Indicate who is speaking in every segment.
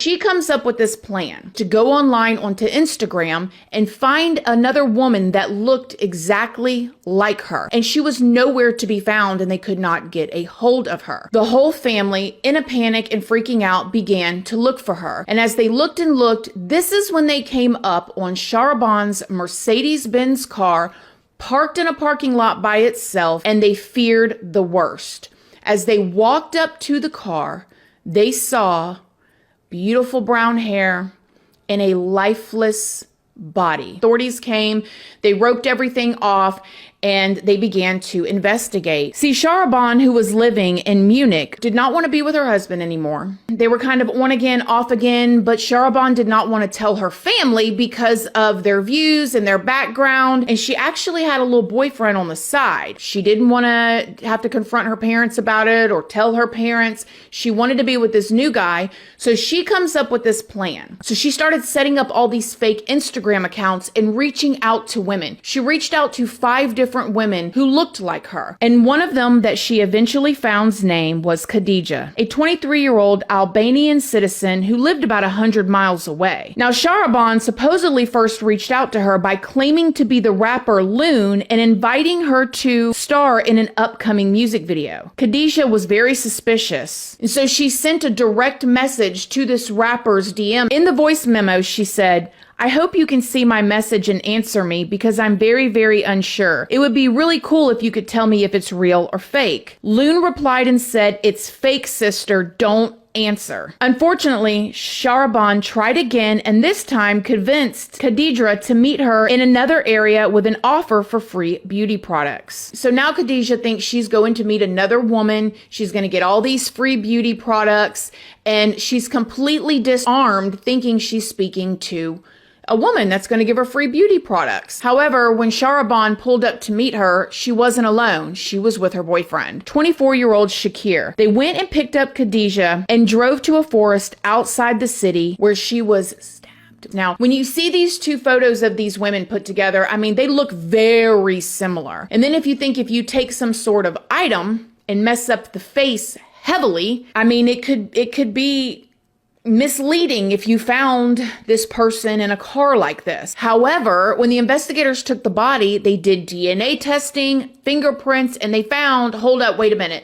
Speaker 1: she comes up with this plan to go online onto Instagram and find another woman that looked exactly like her. And she was nowhere to be found, and they could not get a hold of her. The whole family, in a panic and freaking out, began to look for her. And as they looked and looked, this is when they came up on Sharaban's Mercedes-Benz car, parked in a parking lot by itself, and they feared the worst. As they walked up to the car, they saw beautiful brown hair and a lifeless body. Authorities came, they roped everything off, and they began to investigate. See, Sharaban, who was living in Munich, did not want to be with her husband anymore. They were kind of on again, off again, but Sharaban did not want to tell her family because of their views and their background, and she actually had a little boyfriend on the side. She didn't want to have to confront her parents about it or tell her parents. She wanted to be with this new guy, so she comes up with this plan. So she started setting up all these fake Instagram accounts and reaching out to women. She reached out to 5 different women who looked like her. And one of them that she eventually found's name was Khadija, a 23-year-old Albanian citizen who lived about 100 miles away. Now, Sharaban supposedly first reached out to her by claiming to be the rapper Loon and inviting her to star in an upcoming music video. Khadija was very suspicious, and so she sent a direct message to this rapper's DM. In the voice memo, she said, "I hope you can see my message and answer me because I'm very, very unsure. It would be really cool if you could tell me if it's real or fake." Loon replied and said, "It's fake, sister. Don't answer." Unfortunately, Sharaban tried again and this time convinced Khadija to meet her in another area with an offer for free beauty products. So now Khadija thinks she's going to meet another woman. She's going to get all these free beauty products, and she's completely disarmed, thinking she's speaking to a woman that's going to give her free beauty products. However, when Sharaban pulled up to meet her, she wasn't alone. She was with her boyfriend, 24-year-old Shakir. They went and picked up Khadija and drove to a forest outside the city where she was stabbed. Now, when you see these 2 photos of these women put together, I mean, they look very similar. And then if you take some sort of item and mess up the face heavily, I mean, it could be misleading if you found this person in a car like this. However, when the investigators took the body, they did DNA testing, fingerprints, and they found, hold up, wait a minute.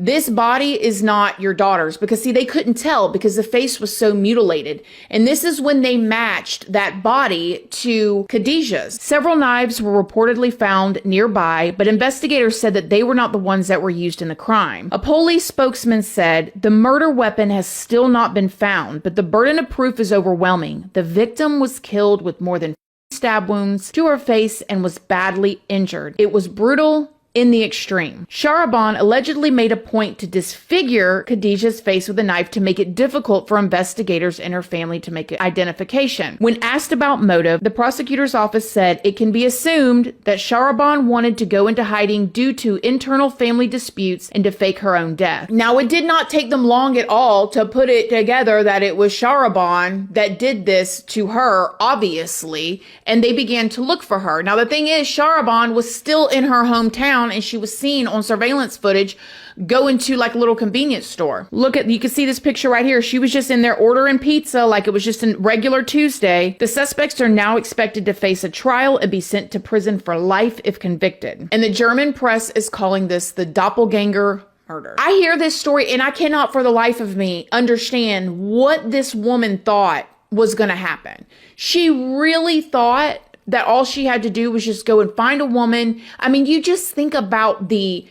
Speaker 1: This body is not your daughter's, because see, they couldn't tell because the face was so mutilated. And this is when they matched that body to Khadija's. Several knives were reportedly found nearby, but investigators said that they were not the ones that were used in the crime. A police spokesman said, "The murder weapon has still not been found, but the burden of proof is overwhelming. The victim was killed with more than 50 stab wounds to her face and was badly injured. It was brutal in the extreme." Sharaban allegedly made a point to disfigure Khadija's face with a knife to make it difficult for investigators and her family to make identification. When asked about motive, the prosecutor's office said it can be assumed that Sharaban wanted to go into hiding due to internal family disputes and to fake her own death. Now, it did not take them long at all to put it together that it was Sharaban that did this to her, obviously, and they began to look for her. Now, the thing is, Sharaban was still in her hometown, and she was seen on surveillance footage go into like a little convenience store. You can see this picture right here. She was just in there ordering pizza like it was just a regular Tuesday. The suspects are now expected to face a trial and be sent to prison for life if convicted. And the German press is calling this the doppelganger murder. I hear this story and I cannot for the life of me understand what this woman thought was going to happen. She really thought that all she had to do was just go and find a woman. I mean, you just think about the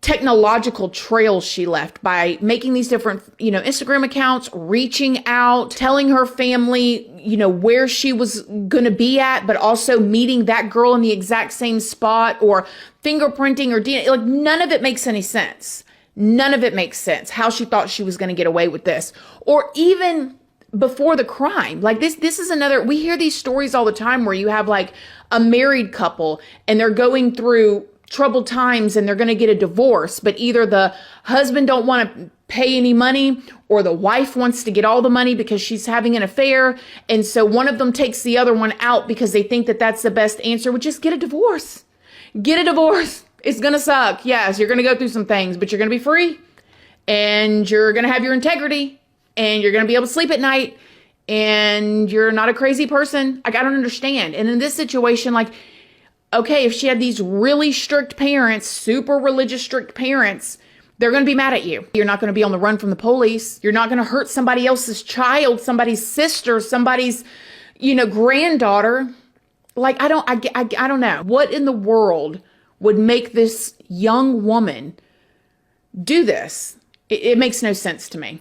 Speaker 1: technological trail she left by making these different, Instagram accounts, reaching out, telling her family, where she was going to be at, but also meeting that girl in the exact same spot, or fingerprinting or DNA. Like, none of it makes any sense. None of it makes sense how she thought she was going to get away with this. Or even before the crime. Like this is another, we hear these stories all the time where you have like a married couple and they're going through troubled times and they're going to get a divorce, but either the husband don't want to pay any money or the wife wants to get all the money because she's having an affair. And so one of them takes the other one out because they think that that's the best answer, which is get a divorce. Get a divorce. It's going to suck. Yes, you're going to go through some things, but you're going to be free and you're going to have your integrity. and you're going to be able to sleep at night, and you're not a crazy person. Like, I don't understand. And in this situation, like, okay, if she had these really strict parents, super religious strict parents, they're going to be mad at you. You're not going to be on the run from the police. You're not going to hurt somebody else's child, somebody's sister, somebody's, granddaughter. Like, I don't know. What in the world would make this young woman do this? It makes no sense to me.